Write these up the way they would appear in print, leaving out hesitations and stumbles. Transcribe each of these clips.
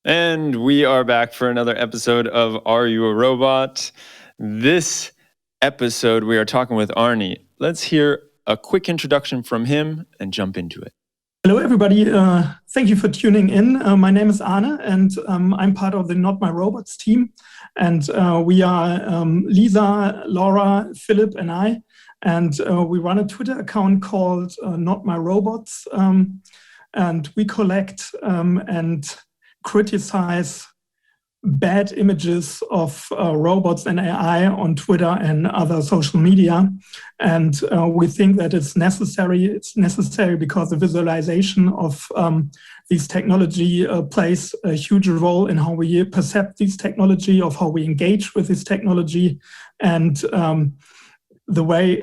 And we are back for another episode of Are You a Robot? This episode, we are talking with Arne. Let's hear a quick introduction from him and jump into it. Hello, everybody. Thank you for tuning in. My name is Arne, and I'm part of the Not My Robots team. And we are Lisa, Laura, Philip, and I. And we run a Twitter account called Not My Robots. And we collect and criticize bad images of robots and AI on Twitter and other social media. And we think that it's necessary. It's necessary because the visualization of these technology plays a huge role in how we perceive this technology, of how we engage with this technology, and the way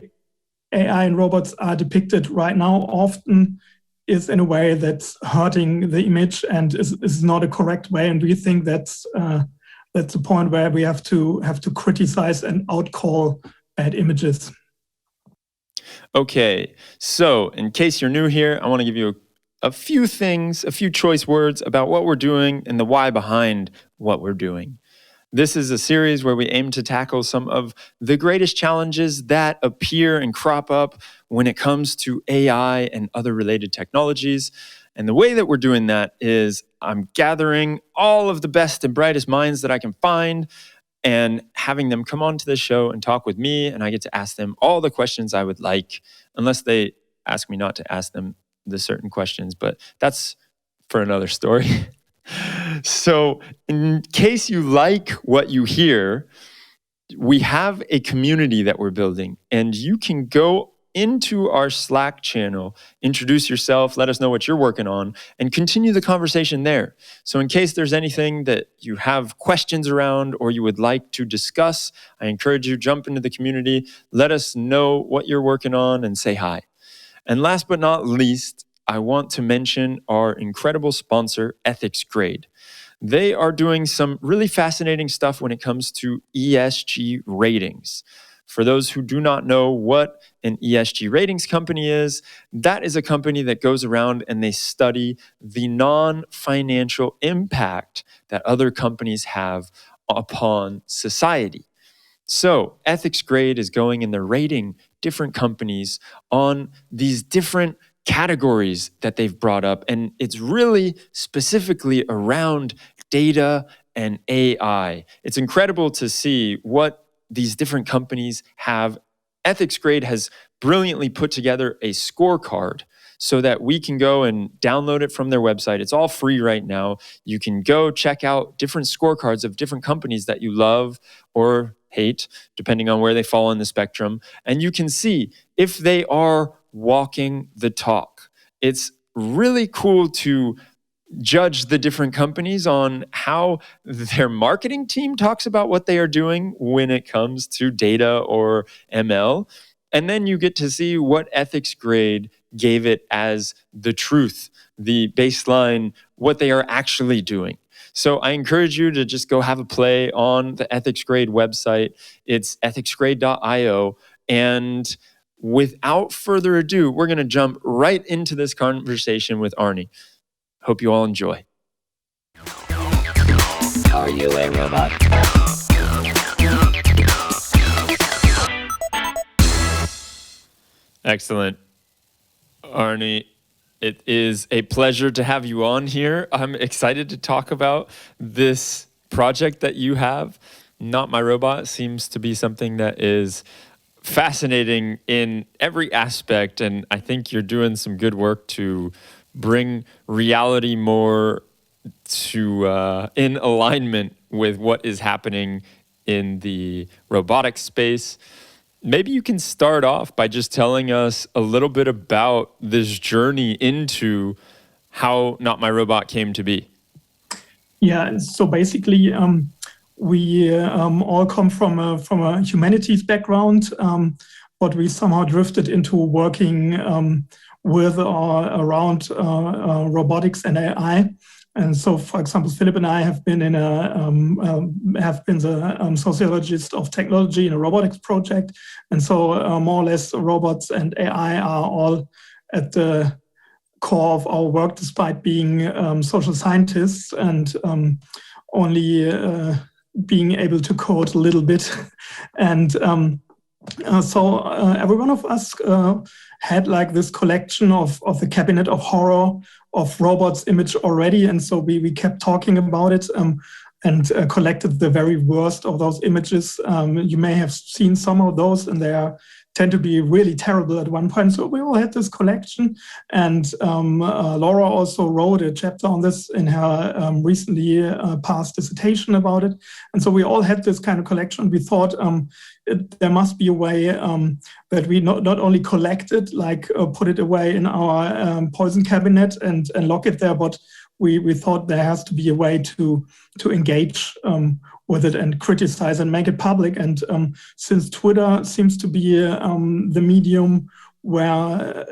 AI and robots are depicted right now often is in a way that's hurting the image and is not a correct way. And we think that's the point where we have to criticize and outcall bad images. Okay, so in case you're new here, I want to give you a few things, a few choice words about what we're doing and the why behind what we're doing. This is a series where we aim to tackle some of the greatest challenges that appear and crop up when it comes to AI and other related technologies. And the way that we're doing that is I'm gathering all of the best and brightest minds that I can find and having them come onto the show and talk with me, and I get to ask them all the questions I would like, unless they ask me not to ask them the certain questions, but that's for another story. So in case you like what you hear, we have a community that we're building, and you can go into our Slack channel, introduce yourself, let us know what you're working on, and continue the conversation there. So in case there's anything that you have questions around or you would like to discuss, I encourage you, jump into the community, let us know what you're working on, and say hi. And last but not least, I want to mention our incredible sponsor, EthicsGrade. They are doing some really fascinating stuff when it comes to ESG ratings. For those who do not know what an ESG ratings company is, that is a company that goes around and they study the non-financial impact that other companies have upon society. So EthicsGrade is going and they're rating different companies on these different categories that they've brought up. And it's really specifically around data and AI. It's incredible to see what these different companies have. EthicsGrade has brilliantly put together a scorecard so that we can go and download it from their website. It's all free right now. You can go check out different scorecards of different companies that you love or hate, depending on where they fall in the spectrum. And you can see if they are walking the talk. It's really cool to judge the different companies on how their marketing team talks about what they are doing when it comes to data or ML. And then you get to see what EthicsGrade gave it as the truth, the baseline, what they are actually doing. So I encourage you to just go have a play on the EthicsGrade website. It's ethicsgrade.io. And without further ado, we're going to jump right into this conversation with Arne. Hope you all enjoy. Are you a robot? Excellent. Arne, it is a pleasure to have you on here. I'm excited to talk about this project that you have. Not My Robot seems to be something that is fascinating in every aspect, and I think you're doing some good work to bring reality more to in alignment with what is happening in the robotics space. Maybe you can start off by just telling us a little bit about this journey into how Not My Robot came to be. Yeah, so basically, we all come from a humanities background, but we somehow drifted into working with or around robotics and AI. And so, for example, Philip and I have been the sociologist of technology in a robotics project, and so more or less robots and AI are all at the core of our work, despite being social scientists and only being able to code a little bit. And so every one of us had like this collection of the cabinet of horror of robots image already. And so we kept talking about it and collected the very worst of those images. You may have seen some of those, and they tend to be really terrible at one point. So we all had this collection, and Laura also wrote a chapter on this in her recently passed dissertation about it. And so we all had this kind of collection. We thought there must be a way that we not only collect it, like put it away in our poison cabinet and lock it there, but we thought there has to be a way to engage with it and criticize and make it public. And since Twitter seems to be the medium where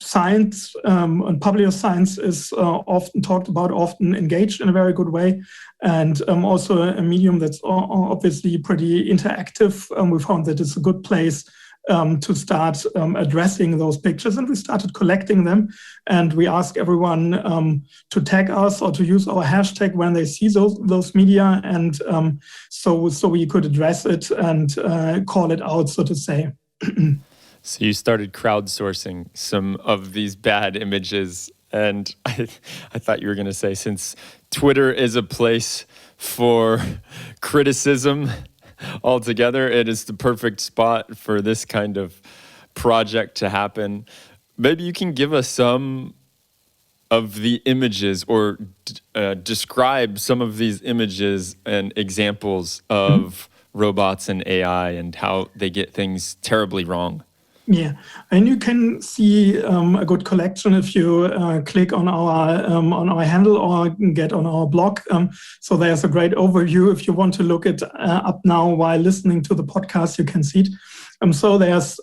science and public science is often talked about, often engaged in a very good way, and also a medium that's obviously pretty interactive, we found that it's a good place to start addressing those pictures, and we started collecting them. And we ask everyone to tag us or to use our hashtag when they see those media, and so we could address it and call it out, so to say. So you started crowdsourcing some of these bad images, and I thought you were going to say, since Twitter is a place for criticism altogether, it is the perfect spot for this kind of project to happen. Maybe you can give us some of the images, or describe some of these images and examples of robots and AI and how they get things terribly wrong. Yeah, and you can see a good collection if you click on our handle or get on our blog. So there's a great overview. If you want to look it up now while listening to the podcast, you can see it. So there's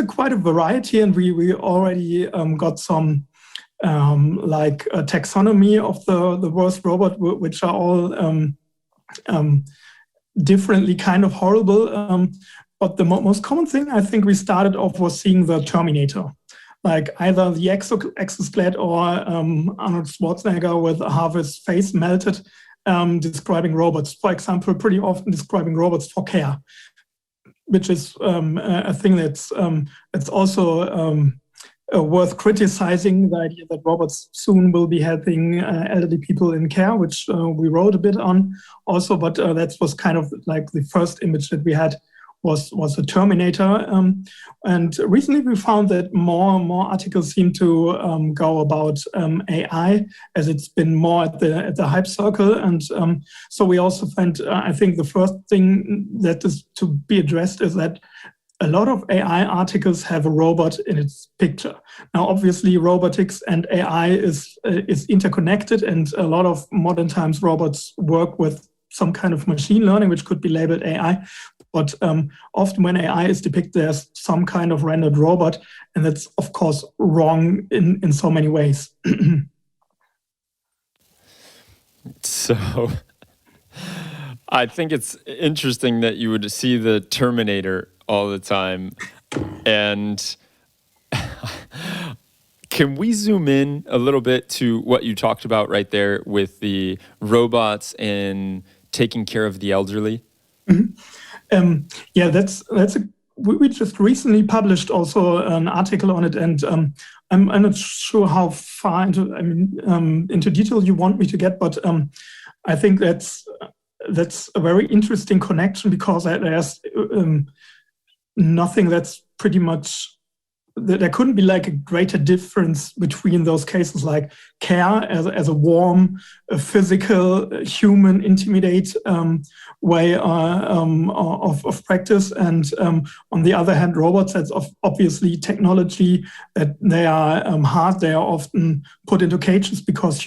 quite a variety, and we already got some like a taxonomy of the worst robot, which are all differently kind of horrible. But the most common thing I think we started off was seeing the Terminator, like either the exoskeleton or Arnold Schwarzenegger with half his face melted, describing robots. For example, pretty often describing robots for care, which is a thing that's also worth criticizing, the idea that robots soon will be helping elderly people in care, which we wrote a bit on also. But that was kind of like the first image that we had was a Terminator. And recently we found that more articles seem to go about AI, as it's been more at the hype circle. And so we also find, I think the first thing that is to be addressed is that a lot of AI articles have a robot in its picture. Now, obviously, robotics and AI is interconnected, and a lot of modern times robots work with some kind of machine learning, which could be labeled AI. But often when AI is depicted, there's some kind of rendered robot, and that's, of course, wrong in so many ways. So I think it's interesting that you would see the Terminator all the time. And can we zoom in a little bit to what you talked about right there with the robots and taking care of the elderly? Mm-hmm. We just recently published also an article on it, and I'm not sure how far into detail you want me to get, but I think that's a very interesting connection, because there's nothing that's pretty much. There couldn't be like a greater difference between those cases, like care as a warm, physical, human, intimate way of practice, and on the other hand, robots, that's obviously technology, that they are hard. They are often put into cages because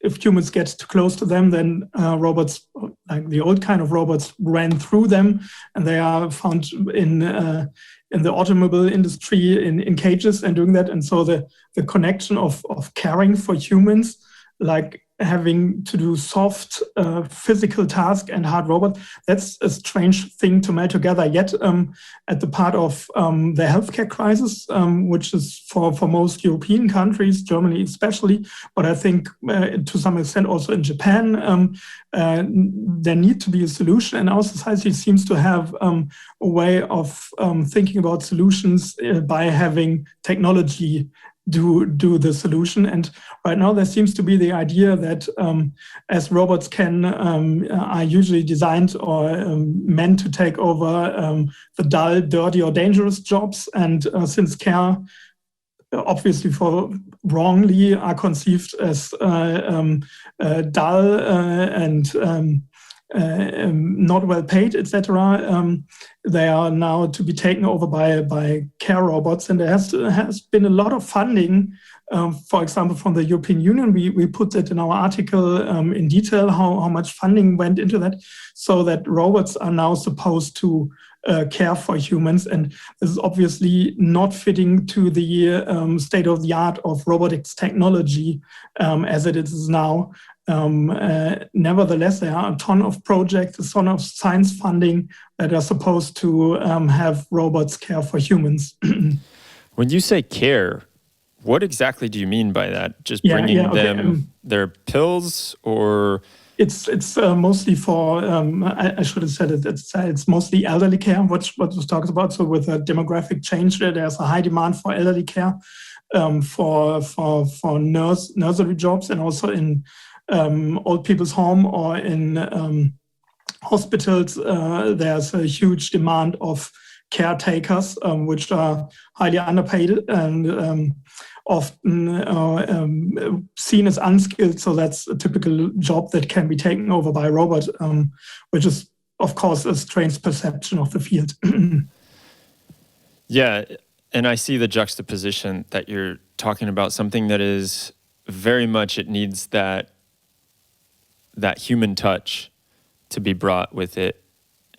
if humans get too close to them, then robots, like the old kind of robots, ran through them, and they are found in the automobile industry in cages and doing that. And so the connection of caring for humans, like having to do soft physical task and hard robot. That's a strange thing to meld together. Yet at the part of the healthcare crisis, which is for most European countries, Germany especially, but I think to some extent also in Japan, there need to be a solution. And our society seems to have a way of thinking about solutions by having technology do the solution. And right now there seems to be the idea that as robots are usually designed or meant to take over the dull, dirty or dangerous jobs, and since care obviously for wrongly are conceived as dull and not well paid, etc. They are now to be taken over by care robots, and there has been a lot of funding. For example, from the European Union, we put that in our article in detail how much funding went into that, so that robots are now supposed to care for humans, and this is obviously not fitting to the state of the art of robotics technology as it is now. Nevertheless, there are a ton of projects, a ton of science funding that are supposed to have robots care for humans. When you say care, what exactly do you mean by that? Just bringing them their pills, or? It's mostly for, I should have said it, it's mostly elderly care, what was talked about. So with a demographic change, there's a high demand for elderly care, for nursery jobs, and also in old people's home or in hospitals. There's a huge demand of caretakers, which are highly underpaid and often seen as unskilled. So that's a typical job that can be taken over by a robot, which is, of course, a strange perception of the field. Yeah, and I see the juxtaposition that you're talking about, something that is very much, it needs that human touch to be brought with it,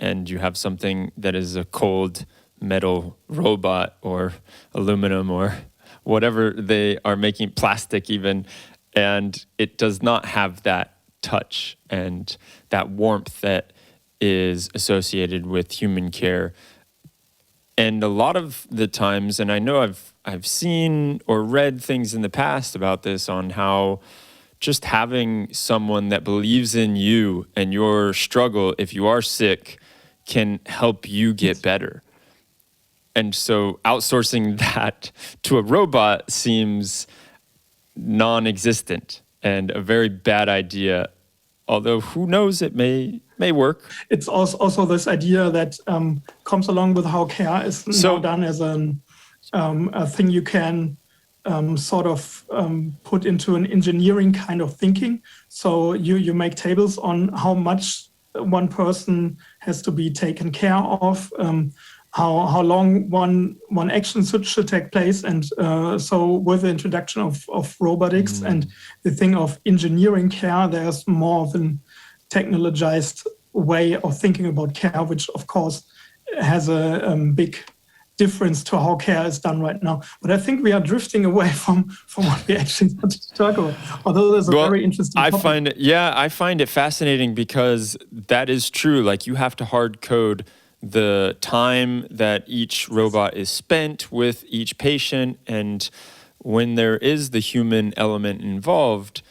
and you have something that is a cold metal robot or aluminum or whatever they are making, plastic even, and it does not have that touch and that warmth that is associated with human care. And a lot of the times, and I know I've seen or read things in the past about this, on how just having someone that believes in you and your struggle, if you are sick, can help you get better. And so outsourcing that to a robot seems non-existent and a very bad idea. Although who knows, it may work. It's also this idea that comes along with how care is now done as a thing you can sort of put into an engineering kind of thinking. So you make tables on how much one person has to be taken care of, how long one action should take place. And so with the introduction of robotics and the thing of engineering care, there's more of an technologized way of thinking about care, which of course has a big difference to how care is done right now. But I think we are drifting away from what we actually want to talk about. Although there's a very interesting topic. I find it fascinating, because that is true. Like, you have to hard code the time that each robot is spent with each patient, and when there is the human element involved,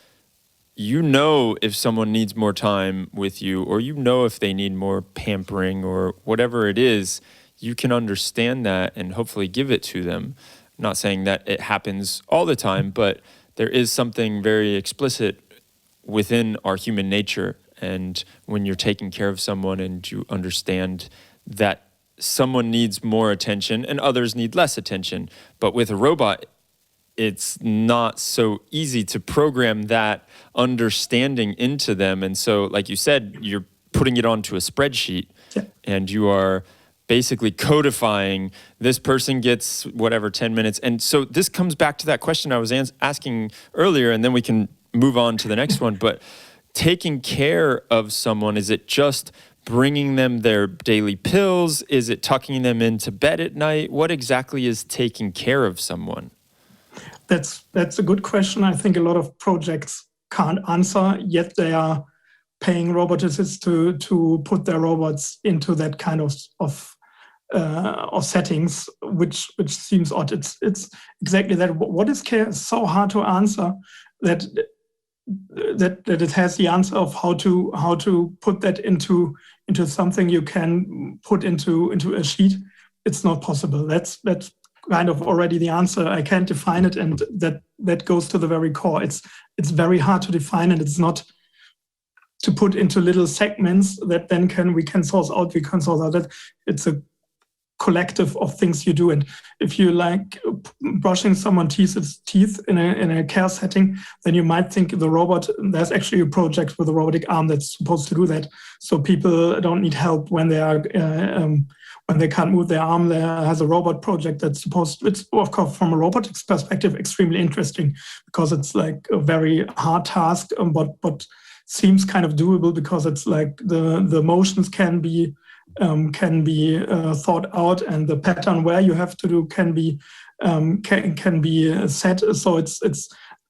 you know if someone needs more time with you, or you know if they need more pampering or whatever it is. You can understand that and hopefully give it to them. I'm not saying that it happens all the time, but there is something very explicit within our human nature. And when you're taking care of someone and you understand that someone needs more attention and others need less attention, but with a robot, it's not so easy to program that understanding into them. And so, like you said, you're putting it onto a spreadsheet, and you are basically codifying, this person gets whatever 10 minutes. And so this comes back to that question I was asking earlier, and then we can move on to the next one. But taking care of someone, is it just bringing them their daily pills? Is it tucking them into bed at night? What exactly is taking care of someone? That's a good question. I think a lot of projects can't answer, yet they are paying roboticists to put their robots into that kind of settings, which seems odd. It's exactly that. What is care is so hard to answer that it has the answer of how to put that into something you can put into a sheet. It's not possible. That's kind of already the answer. I can't define it, and that goes to the very core. It's very hard to define, and it's not to put into little segments that then we can source out. That it's a collective of things you do. And if you like brushing someone's teeth in a care setting, then you might think the robot, there's actually a project with a robotic arm that's supposed to do that. So people don't need help when they are when they can't move their arm. There has a robot project that's it's of course from a robotics perspective extremely interesting, because it's like a very hard task, but seems kind of doable, because it's like the motions can be thought out, and the pattern where you have to do can be set. So it's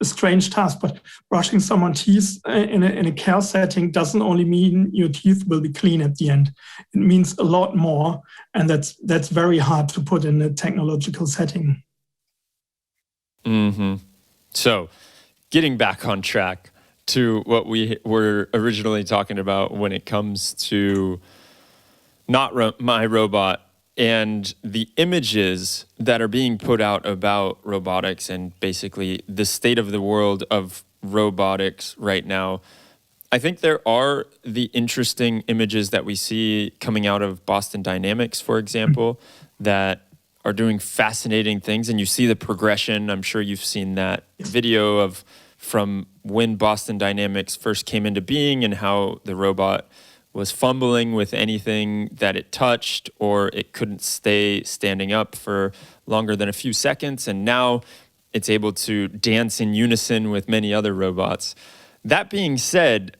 a strange task. But brushing someone's teeth in a care setting doesn't only mean your teeth will be clean at the end. It means a lot more, and that's very hard to put in a technological setting. Mm-hmm. So, getting back on track to what we were originally talking about when it comes to Not My Robot and the images that are being put out about robotics and basically the state of the world of robotics right now. I think there are the interesting images that we see coming out of Boston Dynamics, for example, that are doing fascinating things, and you see the progression. I'm sure you've seen that video from when Boston Dynamics first came into being and how the robot was fumbling with anything that it touched, or it couldn't stay standing up for longer than a few seconds. And now it's able to dance in unison with many other robots. That being said,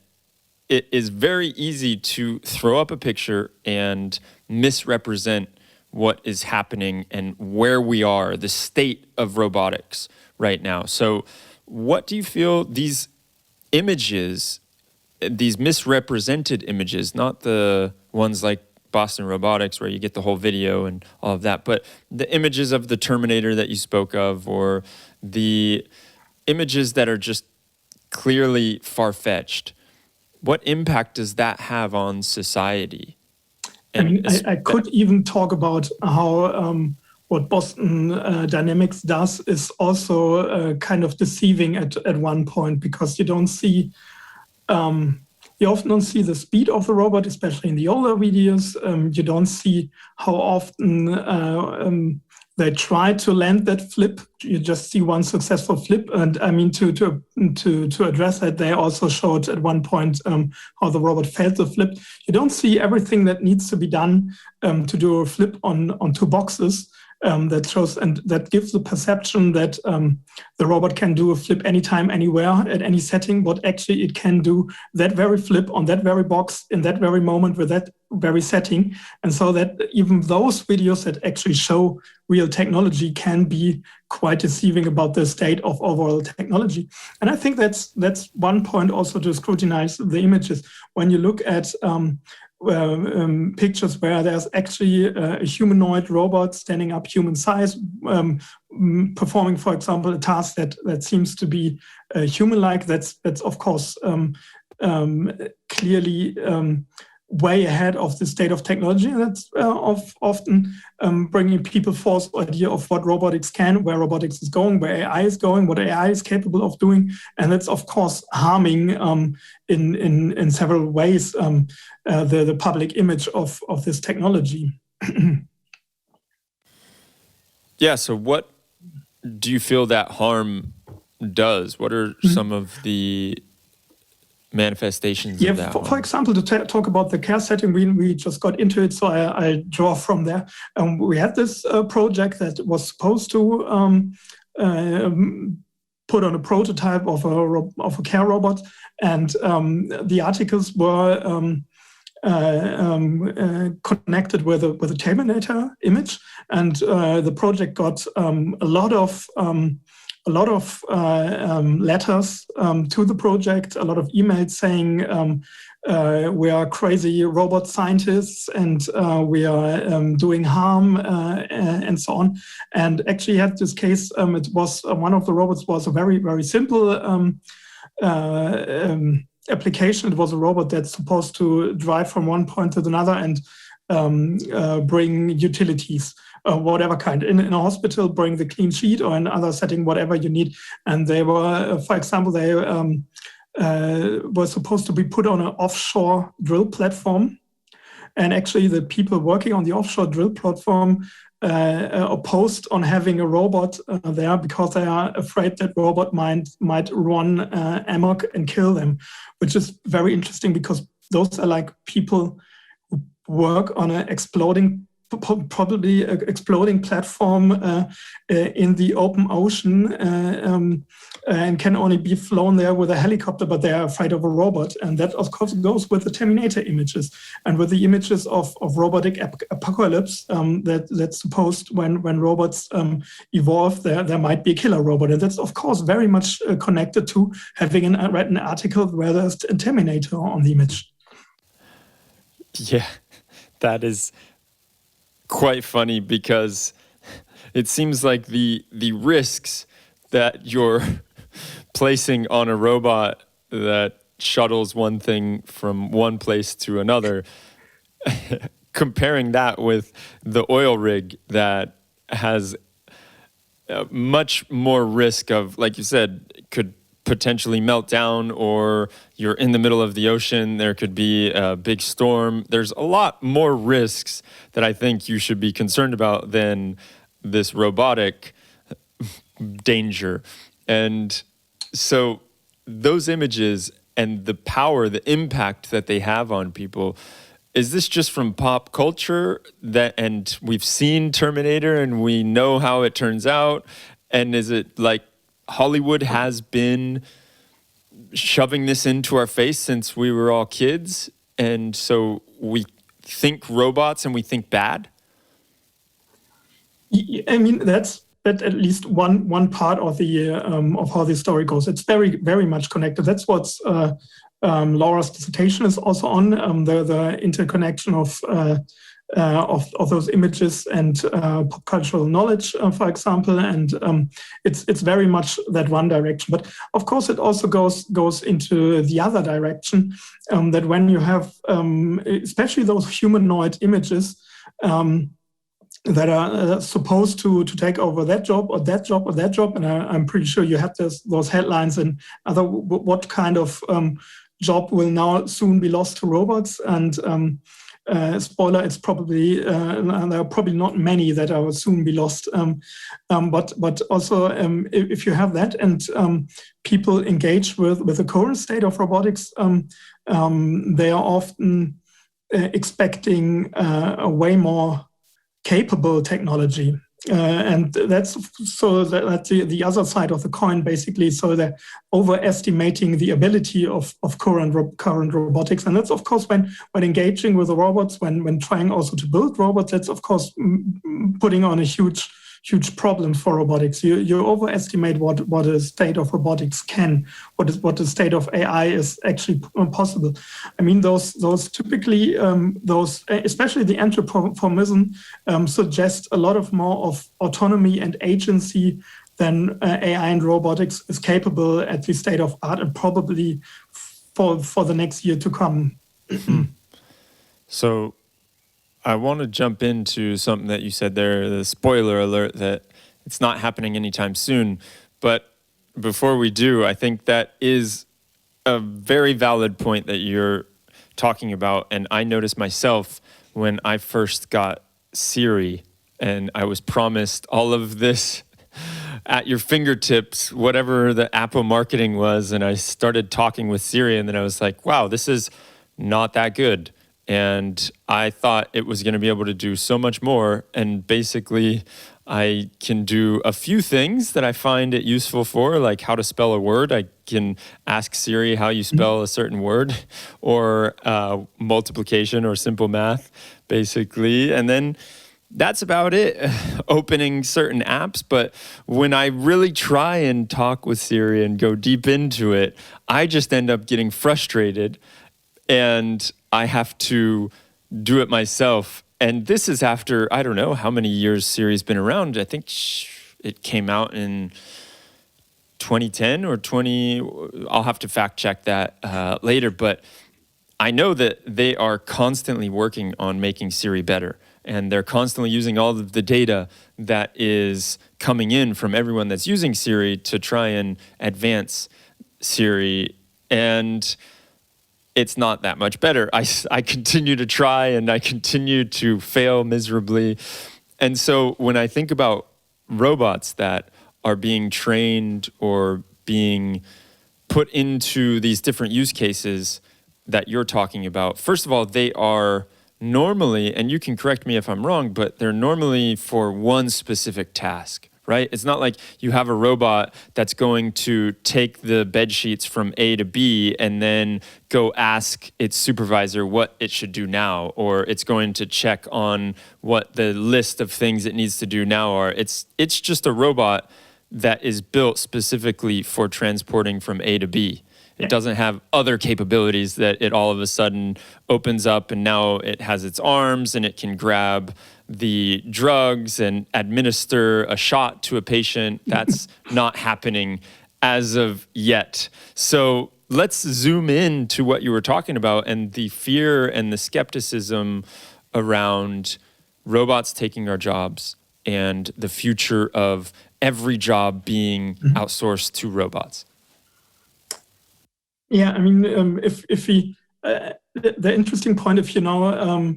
it is very easy to throw up a picture and misrepresent what is happening and where we are, the state of robotics right now. So what do you feel these images, these misrepresented images, not the ones like Boston Robotics where you get the whole video and all of that, but the images of the Terminator that you spoke of, or the images that are just clearly far-fetched, what impact does that have on society? And I could even talk about how what Boston Dynamics does is also kind of deceiving at one point, because you don't see, you often don't see the speed of the robot, especially in the older videos. You don't see how often they try to land that flip. You just see one successful flip. And I mean, to address that, they also showed at one point how the robot failed the flip. You don't see everything that needs to be done to do a flip on two boxes. That shows, and that gives the perception that the robot can do a flip anytime, anywhere, at any setting, but actually it can do that very flip on that very box in that very moment with that very setting. And so that even those videos that actually show real technology can be quite deceiving about the state of overall technology. And I think that's one point also to scrutinize the images. When you look at pictures where there's actually a humanoid robot standing up human size, performing, for example, a task that seems to be human-like, that's of course clearly way ahead of the state of technology. And that's often bringing people false idea of what robotics can, where robotics is going, where AI is going, what AI is capable of doing. And that's, of course, harming in several ways the public image of this technology. Yeah, so what do you feel that harm does? What are some of the manifestations of that? For example, to talk about the care setting, we just got into it, so I draw from there. We had this project that was supposed to put on a prototype of a care robot, and the articles were connected with a Terminator image, and the project got a lot of a lot of letters to the project, a lot of emails saying we are crazy robot scientists and we are doing harm and so on. And actually, had this case, it was one of the robots was a very, very simple application. It was a robot that's supposed to drive from one point to another and bring utilities, whatever kind. In a hospital, bring the clean sheet, or in other setting, whatever you need. And they were, for example, they were supposed to be put on an offshore drill platform. And actually, the people working on the offshore drill platform opposed on having a robot there because they are afraid that robot might run amok and kill them, which is very interesting because those are like people who work on an probably exploding platform in the open ocean and can only be flown there with a helicopter, but they are afraid of a robot. And that, of course, goes with the Terminator images and with the images of robotic apocalypse that's supposed when robots evolve, there might be a killer robot. And that's, of course, very much connected to having read an article where there's a Terminator on the image. Yeah, that is quite funny because it seems like the risks that you're placing on a robot that shuttles one thing from one place to another, comparing that with the oil rig that has much more risk of, like you said, could potentially melt down, or you're in the middle of the ocean, there could be a big storm. There's a lot more risks that I think you should be concerned about than this robotic danger. And so those images and the power, the impact that they have on people, is this just from pop culture and we've seen Terminator and we know how it turns out? And is it like Hollywood has been shoving this into our face since we were all kids, and so we think robots and we think bad? I mean, that's at least one part of the of how the story goes. It's very, very much connected. That's what Laura's dissertation is also on, the interconnection of those images and pop cultural knowledge, for example, and it's very much that one direction. But of course, it also goes into the other direction. That when you have, especially those humanoid images that are supposed to take over that job or that job or that job, and I'm pretty sure you had those headlines and other what kind of job will now soon be lost to robots and. Spoiler, it's probably there are probably not many that will soon be lost. But also if you have that and people engage with the current state of robotics, they are often expecting a way more capable technology. And that's the other side of the coin, basically. So they're overestimating the ability of current robotics. And that's, of course, when engaging with the robots, when trying also to build robots, that's, of course, putting on a huge problem for robotics. You overestimate what a state of robotics can, what the state of AI is actually possible. I mean, those typically, especially the anthropomorphism, suggest a lot of more of autonomy and agency than AI and robotics is capable at the state of art, and probably for the next year to come. So I want to jump into something that you said there, the spoiler alert that it's not happening anytime soon. But before we do, I think that is a very valid point that you're talking about. And I noticed myself when I first got Siri and I was promised all of this at your fingertips, whatever the Apple marketing was. And I started talking with Siri and then I was like, wow, this is not that good. And I thought it was going to be able to do so much more. And basically, I can do a few things that I find it useful for, like how to spell a word. I can ask Siri how you spell a certain word, or multiplication or simple math, basically. And then that's about it. Opening certain apps, but when I really try and talk with Siri and go deep into it, I just end up getting frustrated and I have to do it myself. And this is after, I don't know how many years Siri's been around. I think it came out in 2010 or 20, I'll have to fact check that later, but I know that they are constantly working on making Siri better. And they're constantly using all of the data that is coming in from everyone that's using Siri to try and advance Siri. And it's not that much better. I continue to try and I continue to fail miserably. And so when I think about robots that are being trained or being put into these different use cases that you're talking about, first of all, they are normally, and you can correct me if I'm wrong, but they're normally for one specific task, right? It's not like you have a robot that's going to take the bed sheets from A to B and then go ask its supervisor what it should do now, or it's going to check on what the list of things it needs to do now are. It's just a robot that is built specifically for transporting from A to B. It doesn't have other capabilities that it all of a sudden opens up and now it has its arms and it can grab the drugs and administer a shot to a patient. That's not happening as of yet. So let's zoom in to what you were talking about and the fear and the skepticism around robots taking our jobs and the future of every job being outsourced to robots. Yeah, I mean, if we, the interesting point, if you now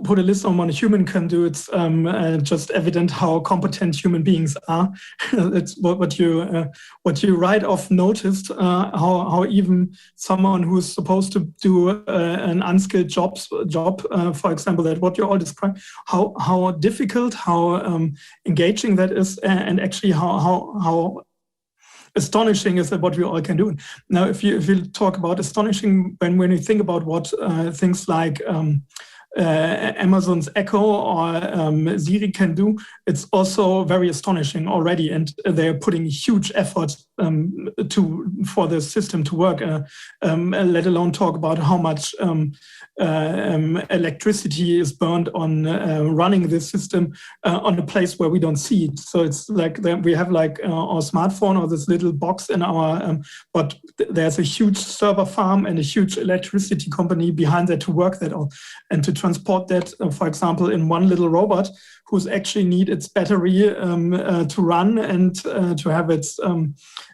put a list on what a human can do, it's just evident how competent human beings are. It's what you right off noticed, how even someone who's supposed to do an unskilled job, for example, that what you all described, how difficult, how engaging that is, and actually how astonishing is that what we all can do. Now, if you talk about astonishing, when you think about what things like Amazon's Echo or Siri can do, it's also very astonishing already, and they're putting huge effort for the system to work. Let alone talk about how much electricity is burned on running this system on a place where we don't see it. So it's like we have like our smartphone or this little box in our, but there's a huge server farm and a huge electricity company behind that to work that all and to transport that, for example, in one little robot who's actually need its battery to run and to have its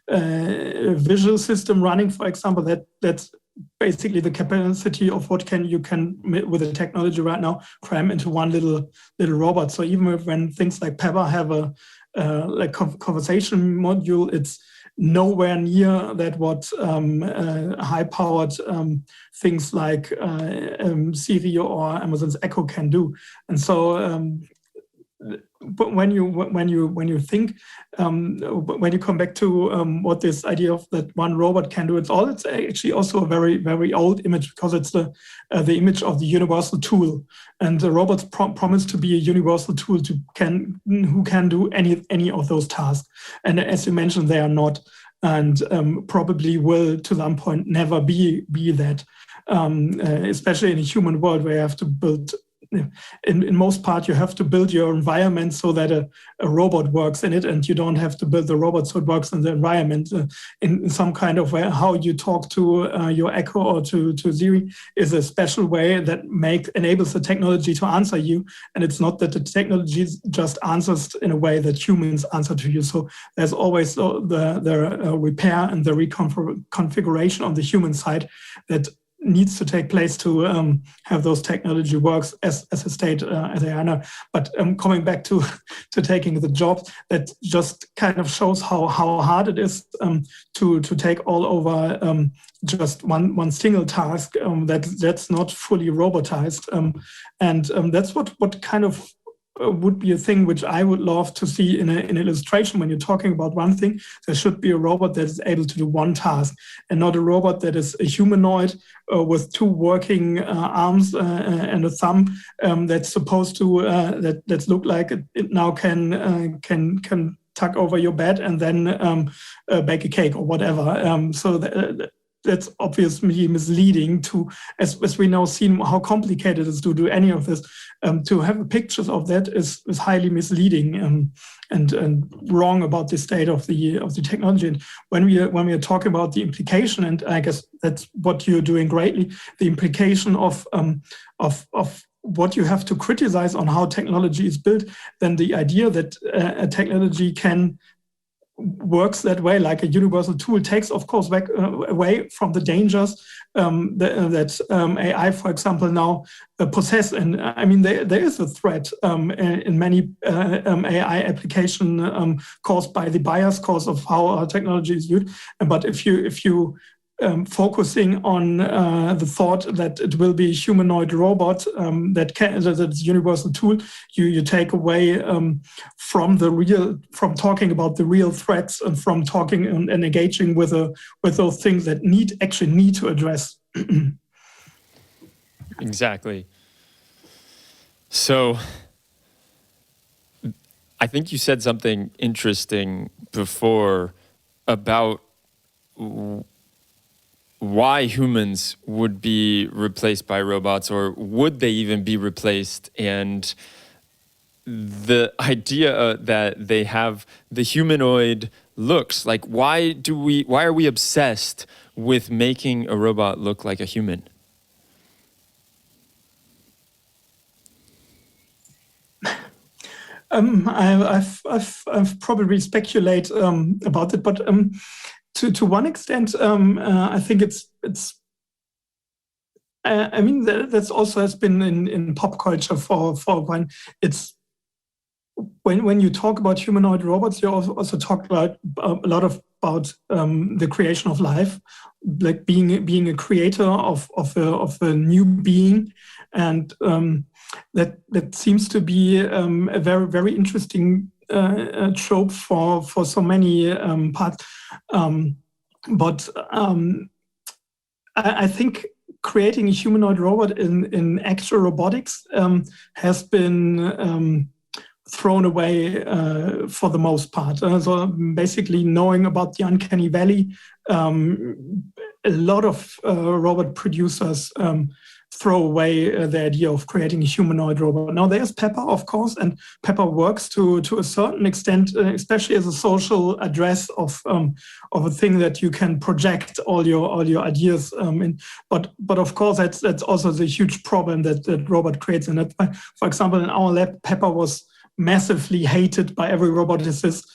visual system running, for example. That's basically the capacity of what you can with the technology right now cram into one little robot. So even when things like Pepper have a like conversation module, it's nowhere near that what high-powered things like Siri or Amazon's Echo can do. And so but when you think when you come back to what this idea of that one robot can do, it's actually also a very, very old image, because it's the image of the universal tool, and the robots promise to be a universal tool who can do any of those tasks. And as you mentioned, they are not, and probably will to some point never be that, especially in a human world where you have to build. In most part, you have to build your environment so that a robot works in it, and you don't have to build the robot so it works in the environment. In some kind of way, how you talk to your Echo or to Siri is a special way that enables the technology to answer you, and it's not that the technology just answers in a way that humans answer to you. So there's always the repair and the reconfiguration on the human side that needs to take place to have those technology works as a state as they are now. But coming back to taking the job, that just kind of shows how hard it is to take all over just one single task that's not fully robotized, and that's what kind of would be a thing which I would love to see in an illustration. When you're talking about one thing, there should be a robot that is able to do one task, and not a robot that is a humanoid with two working arms and a thumb that's supposed to that look like it now can tuck over your bed and then bake a cake or whatever. That's obviously misleading to, as we now see how complicated it is to do any of this. To have pictures of that is highly misleading and wrong about the state of the technology. And when we are talking about the implication, and I guess that's what you're doing greatly, the implication of what you have to criticize on how technology is built, then the idea that a technology works that way, like a universal tool, takes, of course, away from the dangers that AI, for example, now possess. And I mean, there is a threat in many AI application caused by the bias cause of how our technology is used. But if you focusing on the thought that it will be a humanoid robot that's a universal tool, you take away from talking about the real threats and from talking and engaging with those things that actually need to address. Exactly. So I think you said something interesting before about why humans would be replaced by robots, or would they even be replaced? And the idea that they have the humanoid looks, like why are we obsessed with making a robot look like a human? I've probably speculate about it, but to one extent, I think it's. I mean, that's also has been in pop culture for a while. It's when you talk about humanoid robots, you also talk about a lot about the creation of life, like being a creator of a new being, and that seems to be a very, very interesting trope for so many parts. But I think creating a humanoid robot in actual robotics has been thrown away for the most part. So basically knowing about the uncanny valley, a lot of robot producers throw away the idea of creating a humanoid robot. Now there's Pepper, of course, and Pepper works to a certain extent, especially as a social address of a thing that you can project all your ideas in. But of course that's also the huge problem that robot creates. And that, for example, in our lab, Pepper was massively hated by every roboticist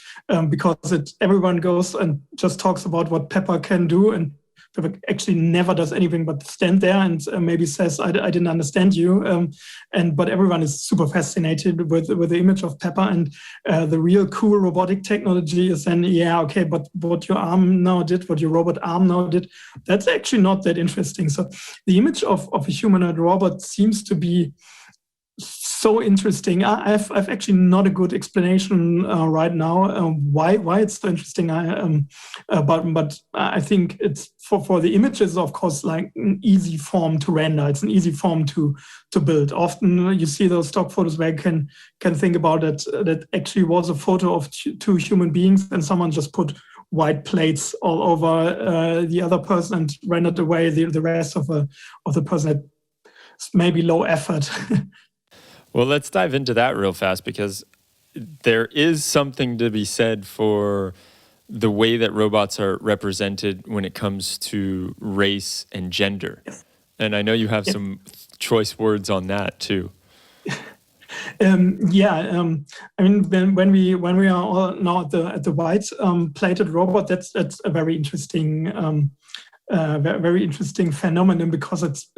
because everyone goes and just talks about what Pepper can do, and Pepper actually never does anything but stand there and maybe says, I didn't understand you. But everyone is super fascinated with the image of Pepper. And the real cool robotic technology is then, yeah, okay, but what your arm now did, what your robot arm now did, that's actually not that interesting. So the image of a humanoid robot seems to be so interesting. I've actually not a good explanation right now why it's so interesting. But I think it's for the images, of course, like an easy form to render. It's an easy form to build. Often you see those stock photos where you can think about it. That actually was a photo of two human beings, and someone just put white plates all over the other person and rendered away the rest of the person. It's maybe low effort. Well, let's dive into that real fast, because there is something to be said for the way that robots are represented when it comes to race and gender. Yes. And I know you have some choice words on that too. I mean, when we are all now at the white plated robot, that's a very interesting phenomenon, because it's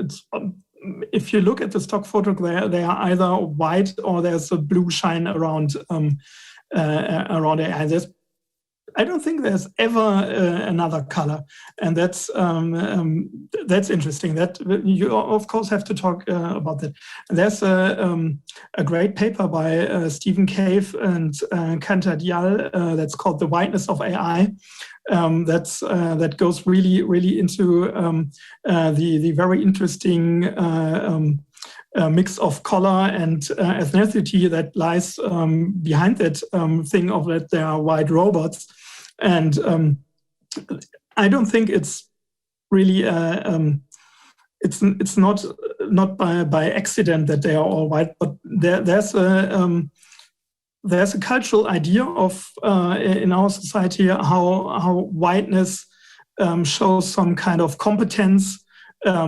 if you look at the stock photo, they are either white or there's a blue shine around the eye. I don't think there's ever another color, and that's interesting. That you of course have to talk about that. There's a great paper by Stephen Cave and Kantar Dial that's called "The Whiteness of AI." That goes really into the very interesting mix of color and ethnicity that lies behind that thing of that there are white robots. And I don't think it's really it's not by accident that they are all white, but there's a cultural idea of in our society how whiteness shows some kind of competence,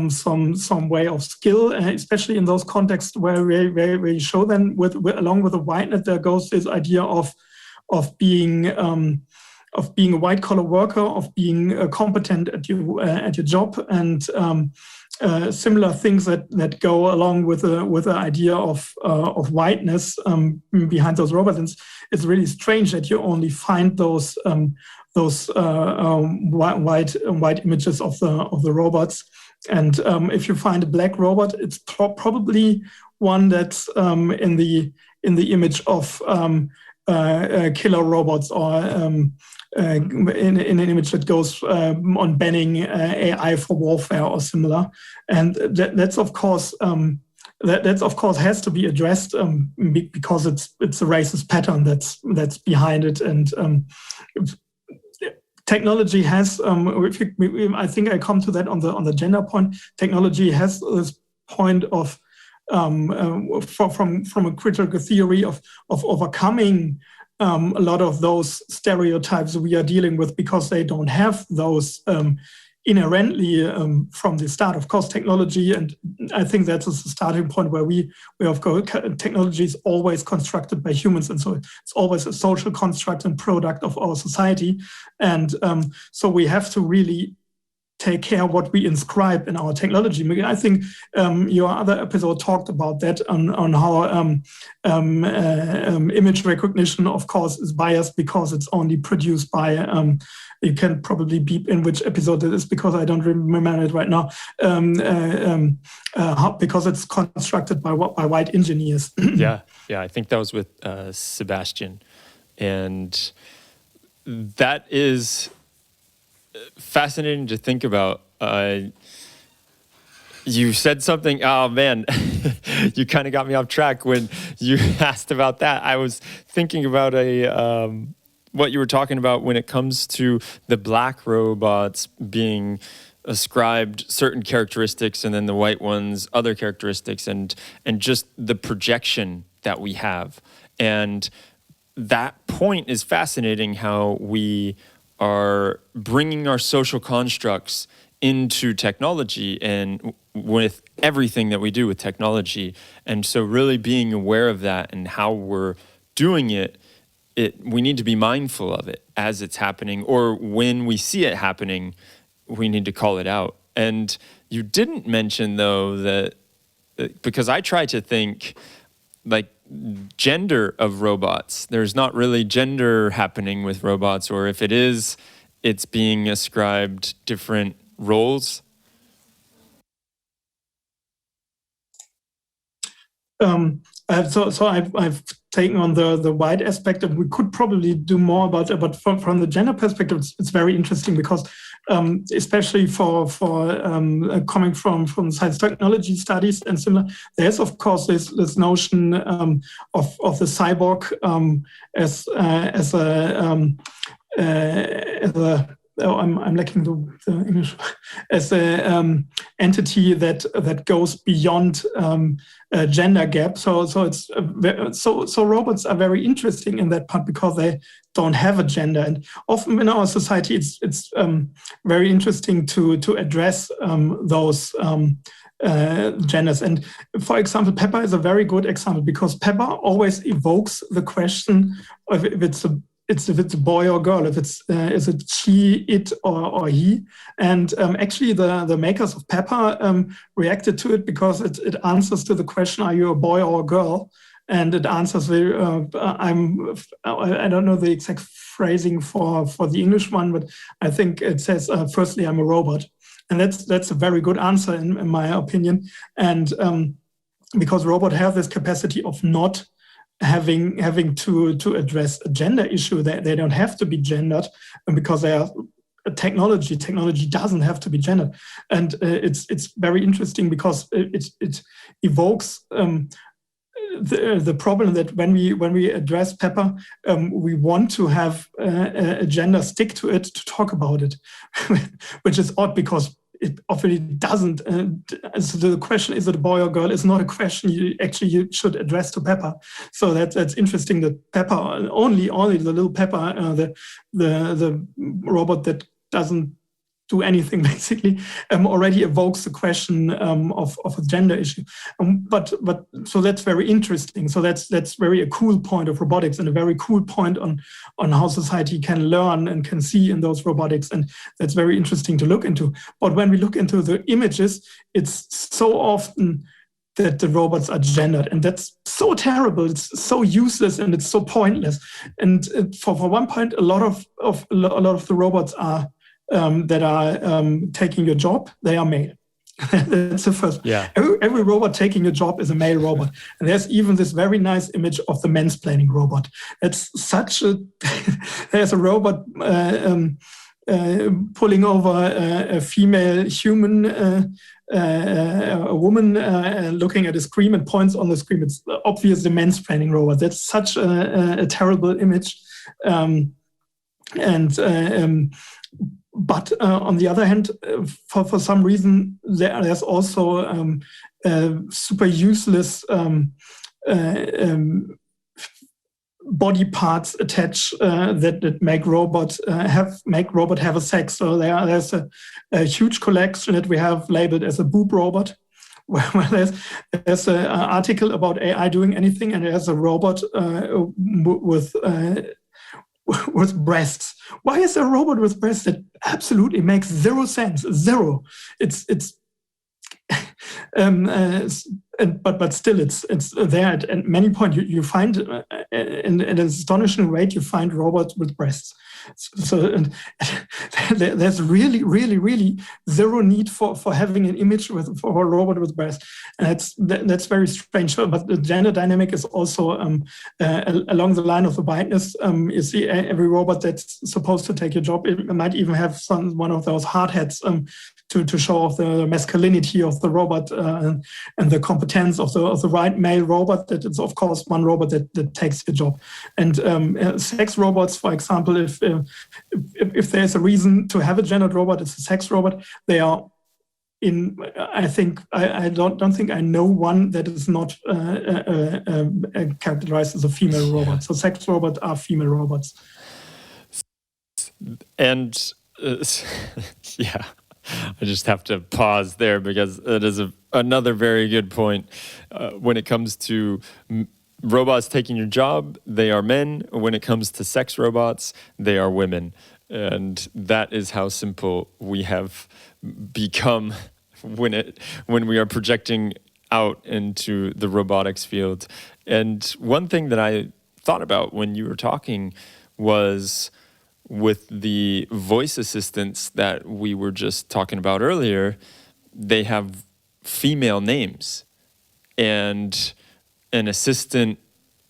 some way of skill, especially in those contexts where we show them along with the whiteness there goes this idea of being a white collar worker, of being competent at your job, and similar things that go along with the idea of whiteness behind those robots. And it's really strange that you only find those white images of the robots. And if you find a black robot, it's probably one that's in the image of killer robots, or in an image that goes on banning AI for warfare or similar. And that's of course has to be addressed because it's a racist pattern that's behind it. And technology has, I think I come to that on the gender point. Technology has this point of from a critical theory of overcoming a lot of those stereotypes we are dealing with, because they don't have those inherently from the start. Of course, technology, and I think that's a starting point where we of course, technology is always constructed by humans, and so it's always a social construct and product of our society. And so we have to really take care of what we inscribe in our technology. I think your other episode talked about that on how image recognition, of course, is biased because it's only produced by, you can probably beep in which episode it is because I don't remember it right now, because it's constructed by white engineers. Yeah, I think that was with Sebastian. And that is fascinating to think about. You said something, oh man, you kind of got me off track when you asked about that. I was thinking about what you were talking about when it comes to the black robots being ascribed certain characteristics and then the white ones other characteristics, and just the projection that we have. And that point is fascinating, how we are bringing our social constructs into technology and with everything that we do with technology. And so really being aware of that and how we're doing it, we need to be mindful of it as it's happening, or when we see it happening, we need to call it out. And you didn't mention, though, that because I try to think like gender of robots. There's not really gender happening with robots, or if it is, it's being ascribed different roles. So I've taken on the white aspect, and we could probably do more about it. But from the gender perspective, it's very interesting because, especially for coming from science technology studies and similar, there's of course this notion of the cyborg as a I'm lacking the English, as a entity that goes beyond a gender gap. So it's so robots are very interesting in that part because they don't have a gender, and often in our society it's very interesting to address those genders. And for example, Pepper is a very good example because Pepper always evokes the question of if it's a boy or girl, if it's is it she, it, or he. And actually the makers of Pepper reacted to it because it answers to the question, are you a boy or a girl? And it answers I don't know the exact phrasing for the English one, but I think it says, firstly, I'm a robot. And that's a very good answer in my opinion. And because robots have this capacity of not having to address a gender issue. They don't have to be gendered because they are a technology. Technology doesn't have to be gendered. And it's very interesting because it evokes the problem that when we address Pepper, we want to have a gender stick to it to talk about it, which is odd because it obviously doesn't. So the question, is it a boy or girl, is not a question you should address to Pepper. So that's interesting that Pepper, only the little Pepper, the robot that doesn't do anything basically, already evokes the question of a gender issue. But so that's very interesting. So that's very a cool point of robotics and a very cool point on how society can learn and can see in those robotics. And that's very interesting to look into. But when we look into the images, it's so often that the robots are gendered, and that's so terrible. It's so useless and it's so pointless. And for one point, a lot of the robots are that are taking your job, they are male. That's the first. Yeah. Every robot taking your job is a male robot. And there's even this very nice image of the mansplaining robot. It's such a... There's a robot pulling over a female human, a woman looking at a screen and points on the screen. It's obviously the mansplaining robot. That's such a terrible image. But on the other hand, for some reason, there's also super useless body parts attached that make robot have a sex. So there's a huge collection that we have labeled as a boob robot. Where there's an article about AI doing anything, and there's a robot with breasts. Why is a robot with breasts? That absolutely makes zero sense. Zero. It's but still it's there at many points. You find in an astonishing rate you find robots with breasts. So and there's really zero need for having an image for a robot with breasts, and that's very strange. But the gender dynamic is also along the line of the biasness. You see, every robot that's supposed to take your job, it might even have one of those hard hats to show off the masculinity of the robot and the competence of the right male robot. That it's of course one robot that takes your job. And sex robots, for example, if there's a reason to have a gendered robot, it's a sex robot. They are I don't think I know one that is not characterized as a female robot. So sex robots are female robots. And yeah, I just have to pause there because it is another very good point. When it comes to robots taking your job, they are men. When it comes to sex robots, they are women. And that is how simple we have become when we are projecting out into the robotics field. And one thing that I thought about when you were talking was with the voice assistants that we were just talking about earlier, they have female names. And an assistant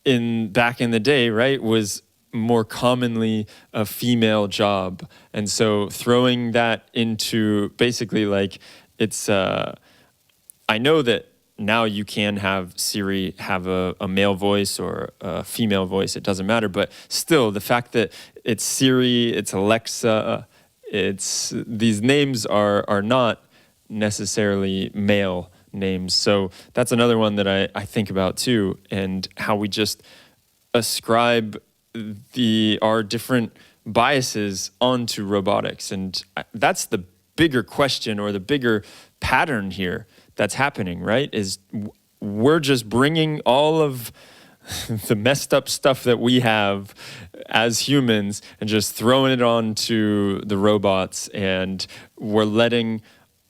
back in the day, right, was more commonly a female job. And so throwing that into basically like it's, I know that now you can have Siri have a male voice or a female voice, it doesn't matter. But still, the fact that it's Siri, it's Alexa, these names are not necessarily male names. So that's another one that I think about too, and how we just ascribe our different biases onto robotics. And that's the bigger question or the bigger pattern here that's happening, right? Is we're just bringing all of the messed up stuff that we have as humans and just throwing it onto the robots, and we're letting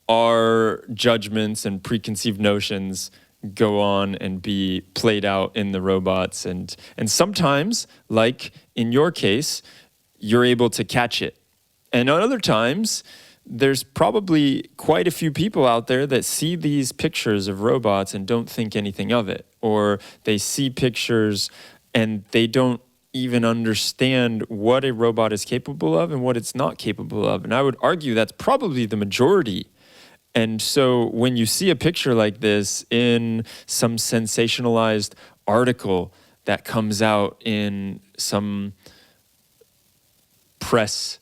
our judgments and preconceived notions go on and be played out in the robots. And sometimes, like in your case, you're able to catch it. And on other times, there's probably quite a few people out there that see these pictures of robots and don't think anything of it, or they see pictures and they don't even understand what a robot is capable of and what it's not capable of. And I would argue that's probably the majority. And so when you see a picture like this in some sensationalized article that comes out in some press,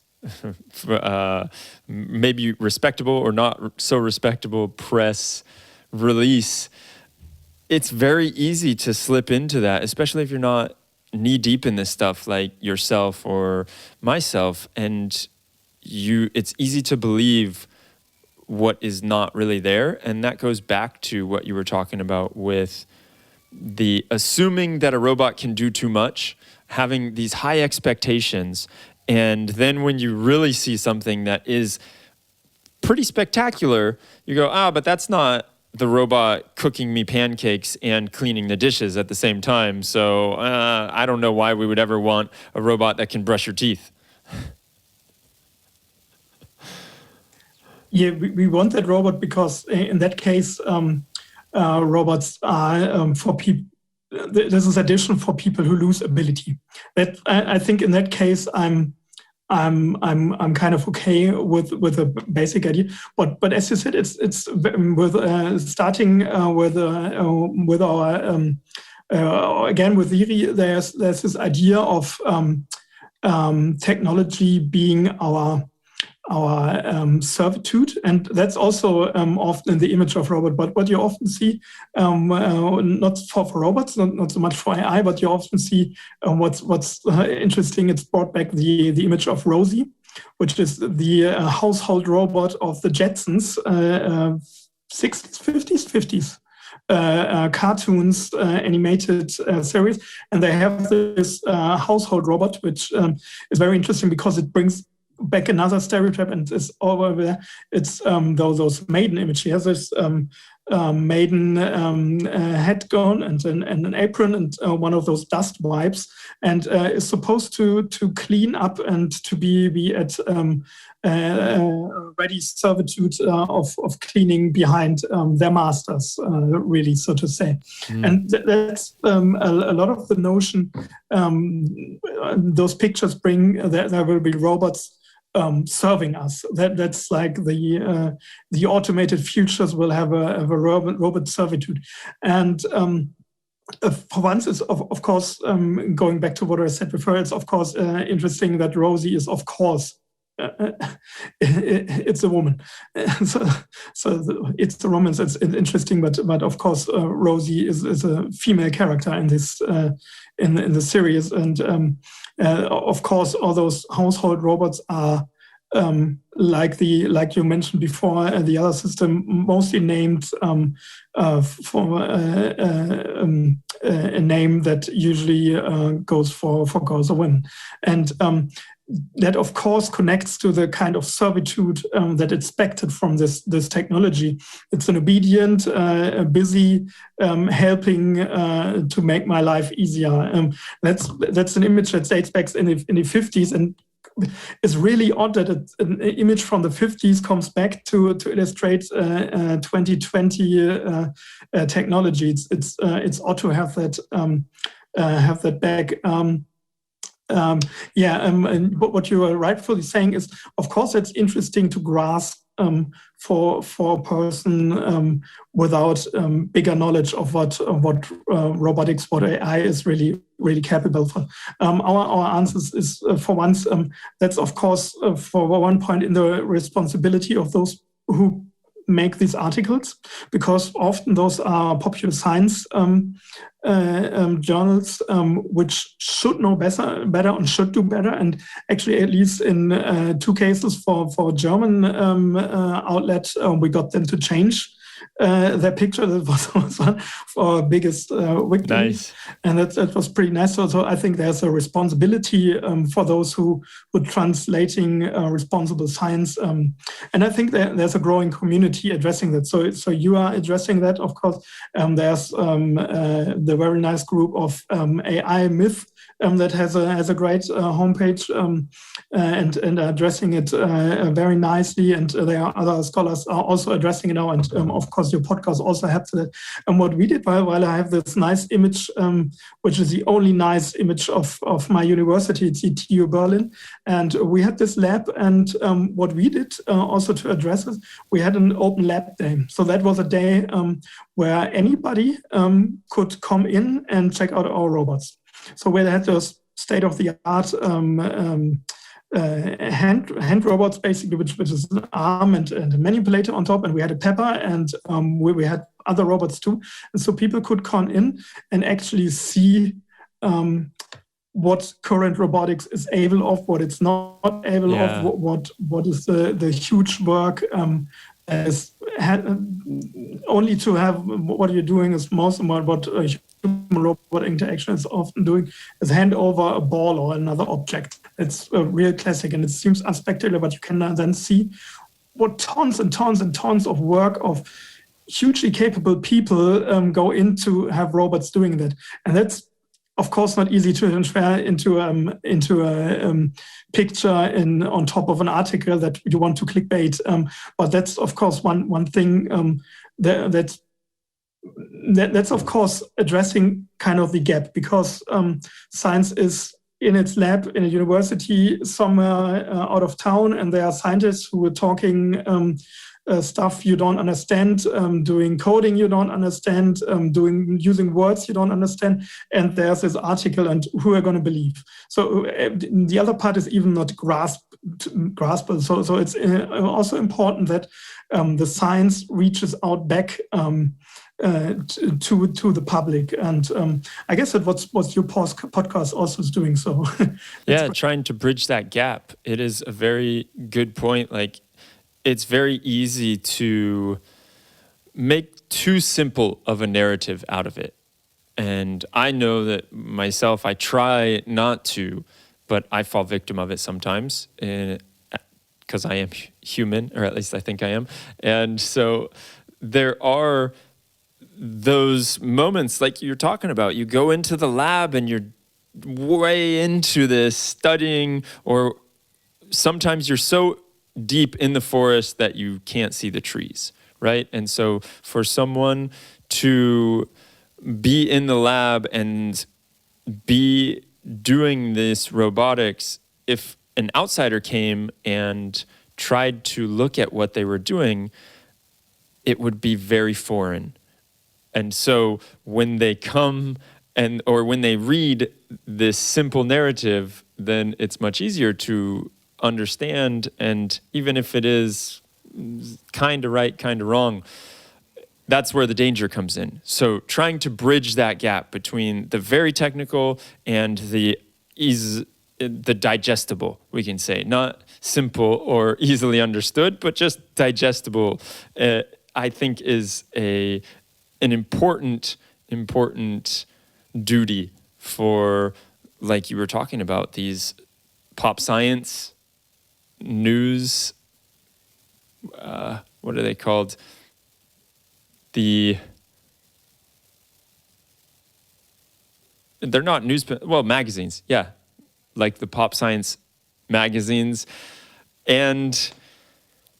maybe respectable or not so respectable press release, it's very easy to slip into that, especially if you're not knee deep in this stuff like yourself or myself. And it's easy to believe what is not really there. And that goes back to what you were talking about with the assuming that a robot can do too much, having these high expectations. And then when you really see something that is pretty spectacular, you go, but that's not the robot cooking me pancakes and cleaning the dishes at the same time. So I don't know why we would ever want a robot that can brush your teeth. Yeah, we want that robot because in that case, robots are for people. This is additional for people who lose ability. That I think in that case, I'm kind of okay with a basic idea. But as you said, it's with starting with our again with Siri. There's this idea of technology being our servitude, and that's also often in the image of robot. But what you often see, not for robots, not so much for AI, but you often see what's interesting. It's brought back the image of Rosie, which is the household robot of the Jetsons, 60s, 50s. Cartoons, animated series, and they have this household robot, which is very interesting because it brings back another stereotype, and it's over there. It's those maiden image. She has this maiden head gown and an apron and one of those dust wipes, and is supposed to clean up and to be at ready servitude of cleaning behind their masters, really, so to say. And that's a lot of the notion those pictures bring. There will be robots serving us. That's like the automated futures will have a robot servitude. And for once, it's of course, going back to what I said before, it's of course interesting that Rosie is of course it's a woman. So it's the romance. It's interesting, but of course Rosie is a female character in this in the series, and of course all those household robots are like you mentioned before, the other system mostly named for a name that usually goes for girls or women, and that of course connects to the kind of servitude that expected from this technology. It's an obedient, busy, helping to make my life easier. That's an image that dates back in the 50s, and it's really odd that an image from the 50s comes back to illustrate 2020 technology. It's odd to have that back. And what you are rightfully saying is, of course, it's interesting to grasp for a person without bigger knowledge of what robotics, what AI is really capable for. Our answers is for once that's of course for one point in the responsibility of those who make these articles, because often those are popular science journals which should know better and should do better. And actually, at least in two cases for German outlet, we got them to change their picture. That was one of our biggest victories. Nice. And that was pretty nice. So I think there's a responsibility for those who translating responsible science. And I think there's a growing community addressing that. So you are addressing that, of course. There's the very nice group of AI Myth that has a great homepage and addressing it very nicely. And there are other scholars are also addressing it now. And of course, your podcast also helps that. And what we did, while I have this nice image, which is the only nice image of my university, it's TU Berlin. And we had this lab. And what we did also to address it, we had an open lab day. So that was a day where anybody could come in and check out our robots. So we had those state-of-the-art hand robots, basically, which is an arm and a manipulator on top, and we had a pepper, and we had other robots too. And so people could come in and actually see what current robotics is able of, what it's not able of, what is the huge work. Only to have what you're doing is most of what human-robot interaction is often doing is hand over a ball or another object. It's a real classic, and it seems unspectacular, but you can then see what tons and tons and tons of work of hugely capable people go into have robots doing that. And that's, of course, not easy to transfer into a picture on top of an article that you want to clickbait. But that's, of course, one thing that's of course addressing kind of the gap, because science is in its lab in a university somewhere out of town, and there are scientists who are talking stuff you don't understand, doing coding you don't understand, using words you don't understand, and there's this article, and who are going to believe? So the other part is even not graspable. So it's also important that the science reaches out back to the public, and I guess that what your podcast also is doing. So yeah, trying to bridge that gap. It is a very good point. Like, it's very easy to make too simple of a narrative out of it. And I know that myself, I try not to, but I fall victim of it sometimes because I am human, or at least I think I am. And so there are those moments like you're talking about. You go into the lab and you're way into this studying, or sometimes you're so deep in the forest that you can't see the trees, right? And so for someone to be in the lab and be doing this robotics, if an outsider came and tried to look at what they were doing, it would be very foreign. And so when they come or when they read this simple narrative, then it's much easier to understand. And even if it is kind of right, kind of wrong, that's where the danger comes in. So trying to bridge that gap between the very technical and the digestible, we can say, not simple or easily understood, but just digestible, I think is an important duty for, like you were talking about, these pop science news, what are they called? They're not magazines, yeah, like the pop science magazines. And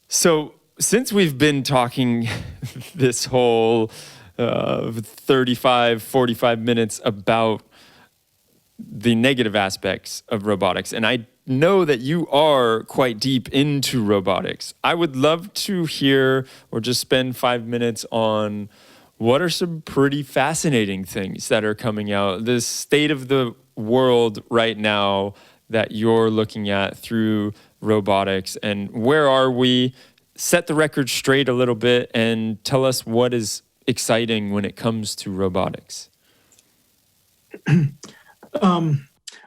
so since we've been talking this whole 35, 45 minutes about the negative aspects of robotics, and I know that you are quite deep into robotics, I would love to hear or just spend 5 minutes on what are some pretty fascinating things that are coming out, the state of the world right now that you're looking at through robotics, and where are we? Set the record straight a little bit and tell us what is exciting when it comes to robotics.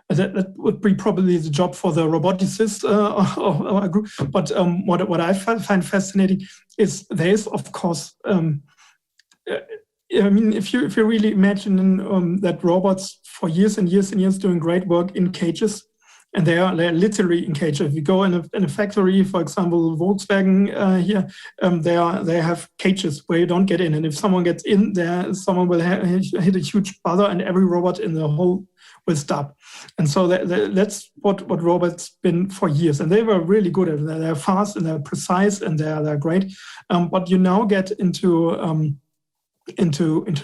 That would be probably the job for the roboticist or a group. But what I find fascinating is there is, of course, I mean, if you really imagine that robots for years and years and years doing great work in cages, and they're literally in cages. If you go in a factory, for example, Volkswagen here, they have cages where you don't get in, and if someone gets in there, someone will hit a huge bother, and every robot in the whole will stop. And so that's what robots been for years, and they were really good at it. They're fast and they're precise and they're great. But you now get into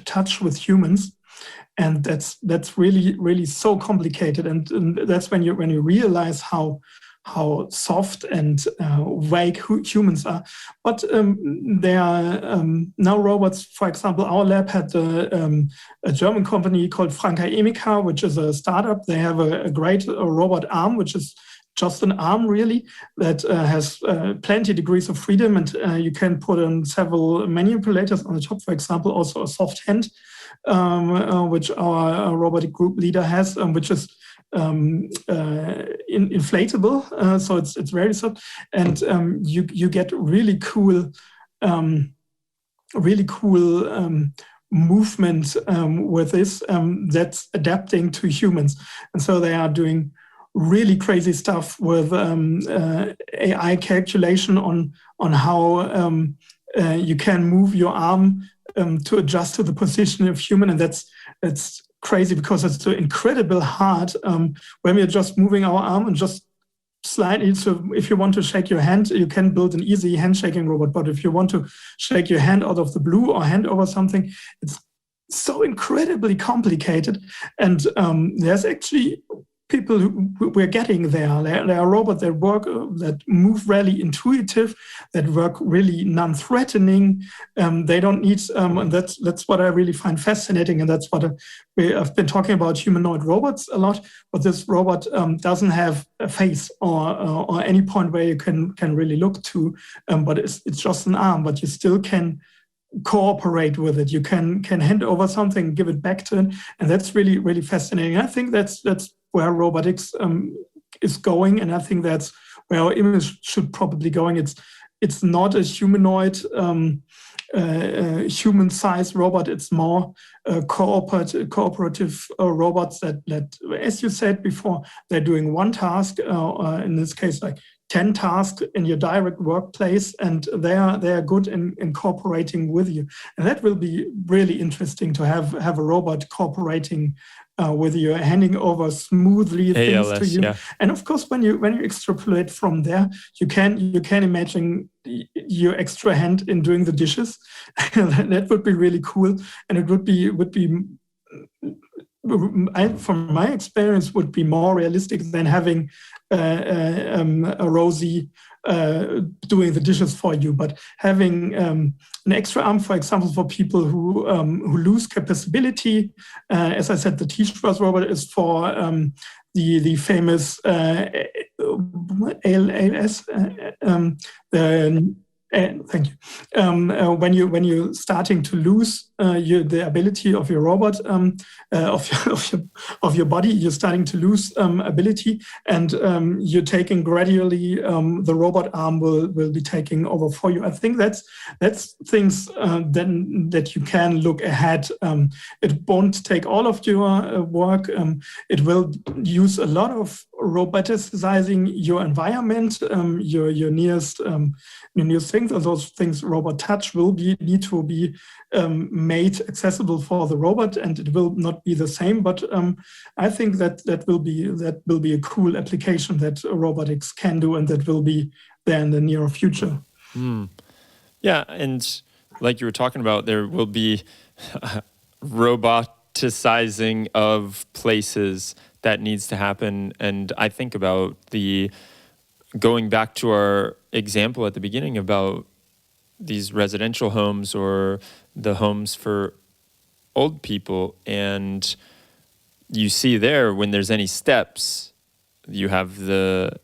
touch with humans, and that's really so complicated, and that's when you realize how soft and vague humans are. But there are now robots. For example, our lab had a German company called Franka Emika, which is a startup. They have a great robot arm, which is just an arm really, that has plenty degrees of freedom, and you can put in several manipulators on the top. For example, also a soft hand, which our robotic group leader has, which is inflatable, so it's very soft, and you get really cool movement with this that's adapting to humans, and so they are doing really crazy stuff with AI calculation on how you can move your arm to adjust to the position of human, and that's crazy because it's so incredibly hard when we're just moving our arm and just slightly. So if you want to shake your hand, you can build an easy handshaking robot, but if you want to shake your hand out of the blue or hand over something, it's so incredibly complicated. And there's actually people who we're getting there. There are robots that work, that move really intuitive, that work really non-threatening. They don't need, and that's what I really find fascinating, and that's what I've been talking about humanoid robots a lot. But this robot doesn't have a face or any point where you can really look to, but it's just an arm. But you still can cooperate with it. You can hand over something, give it back to it, and that's really fascinating. I think that's where robotics is going, and I think that's where our image should probably going. It's not a humanoid, human-sized robot. It's more cooperative robots that, as you said before, they're doing one task, in this case, like 10 tasks in your direct workplace, and they are good in cooperating with you. And that will be really interesting to have a robot cooperating with you, handing over smoothly things to you. Yeah. And of course, when you extrapolate from there, you can imagine your extra hand in doing the dishes. That would be really cool, and it would be from my experience, would be more realistic than having a Rosie doing the dishes for you. But having an extra arm, for example, for people who lose capability, as I said, the T-Schwarz robot is for the famous ALS. Thank you. When you're starting to lose the ability of your robot, of your body, you're starting to lose ability, and you're taking gradually the robot arm will be taking over for you. I think that's things then that you can look ahead. It won't take all of your work. It will use a lot of roboticizing your environment, your nearest things, and those things robot touch will need to be made accessible for the robot, and it will not be the same. But I think that will be a cool application that robotics can do, and that will be there in the near future. Yeah, and like you were talking about, there will be roboticizing of places that needs to happen. And I think about going back to our example at the beginning about these residential homes or the homes for old people, and you see there when there's any steps, you have the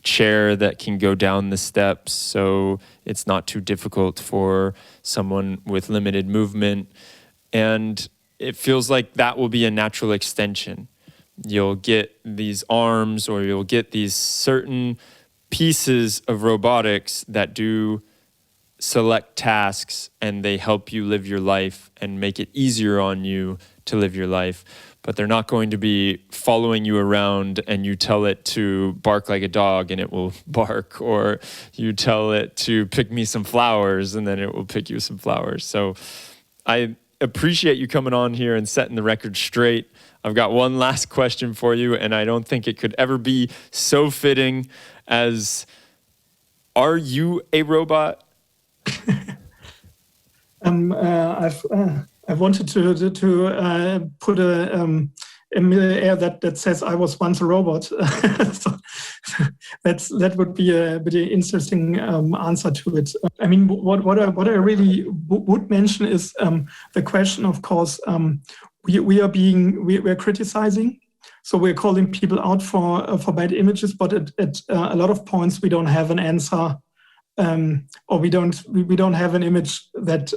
chair that can go down the steps, so it's not too difficult for someone with limited movement, and it feels like that will be a natural extension. You'll get these arms, or you'll get these certain pieces of robotics that do select tasks, and they help you live your life and make it easier on you to live your life. But they're not going to be following you around and you tell it to bark like a dog and it will bark, or you tell it to pick me some flowers and then it will pick you some flowers. So I appreciate you coming on here and setting the record straight. I've got one last question for you, and I don't think it could ever be so fitting as, are you a robot? I wanted to put a in the air that says I was once a robot. So that would be a pretty interesting answer to it. I mean, what I really would mention is the question. Of course, we're criticizing. So we're calling people out for bad images, but at a lot of points we don't have an answer, or we don't have an image that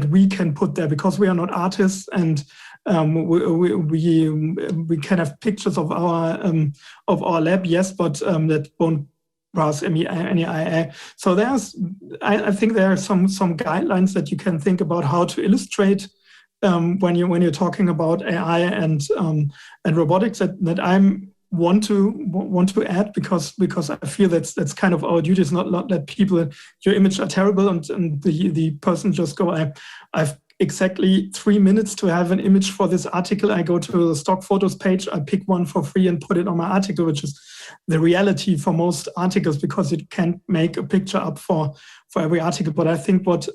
we can put there, because we are not artists, and we can have pictures of our lab, yes, but that won't browse any AI. So I think there are some guidelines that you can think about how to illustrate when you're talking about AI and robotics that I'm want to add, because I feel that's kind of our duty. Is not let people, your image are terrible, and the person just go, I've exactly 3 minutes to have an image for this article. I go to the stock photos page, I pick one for free and put it on my article, which is the reality for most articles, because it can't make a picture up for every article. But I think what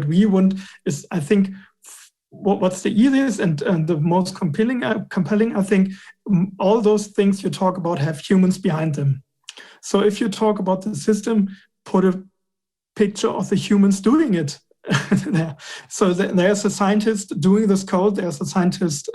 we want is, I think, what's the easiest and the most compelling, I think, all those things you talk about have humans behind them. So if you talk about the system, put a picture of the humans doing it there. So there's a scientist doing this code, there's a scientist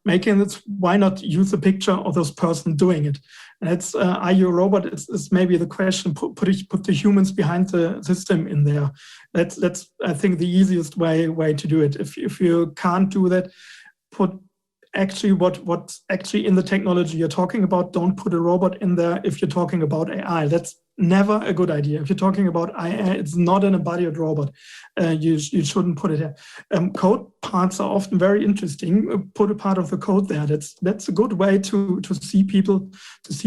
making it. Why not use a picture of this person doing it? And it's, are you a robot? It's maybe the question. Put the humans behind the system in there. That's I think the easiest way to do it. If you can't do that, put actually what's actually in the technology you're talking about. Don't put a robot in there if you're talking about AI. That's never a good idea. If you're talking about AI, it's not an embodied robot. You shouldn't put it there. Code parts are often very interesting. Put a part of the code there. That's a good way to see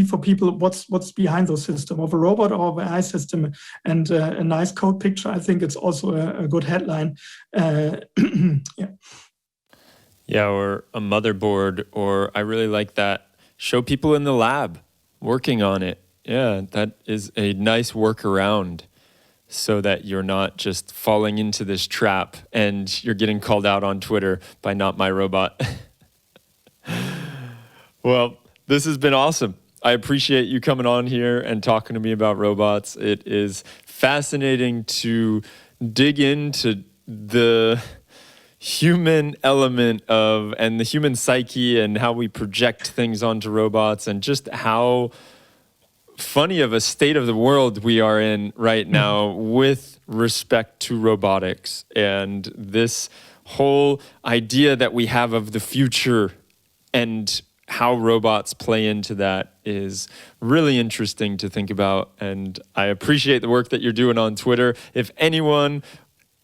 for people what's behind the system of a robot or of an AI system. And a nice code picture, I think it's also a good headline. Yeah. Yeah, or a motherboard, or I really like that. Show people in the lab working on it. Yeah, that is a nice workaround, so that you're not just falling into this trap and you're getting called out on Twitter by Not My Robot. Well, this has been awesome. I appreciate you coming on here and talking to me about robots. It is fascinating to dig into the human element of, and the human psyche, and how we project things onto robots, and just how funny of a state of the world we are in right now with respect to robotics, and this whole idea that we have of the future and how robots play into that is really interesting to think about. And I appreciate the work that you're doing on Twitter. If anyone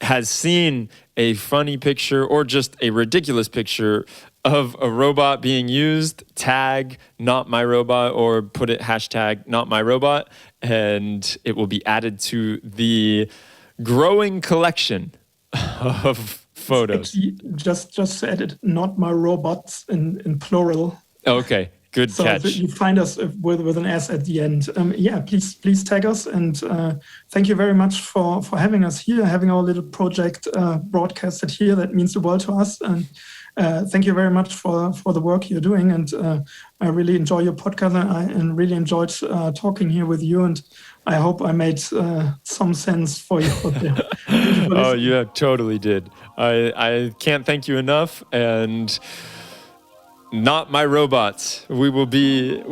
has seen a funny picture or just a ridiculous picture of a robot being used, tag Not My Robot, or put it hashtag Not My Robot, and it will be added to the growing collection of photos. Actually, just to edit Not My Robots in plural. Okay, good so catch. You find us with an S at the end. Yeah, please tag us, and thank you very much for having us here, having our little project broadcasted here. That means the world to us, and thank you very much for the work you're doing. And I really enjoy your podcast, and really enjoyed talking here with you. And I hope I made some sense for you out there. Oh, you totally did. I can't thank you enough. And Not My Robots, we will be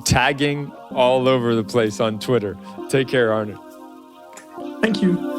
tagging all over the place on Twitter. Take care, Arne. Thank you.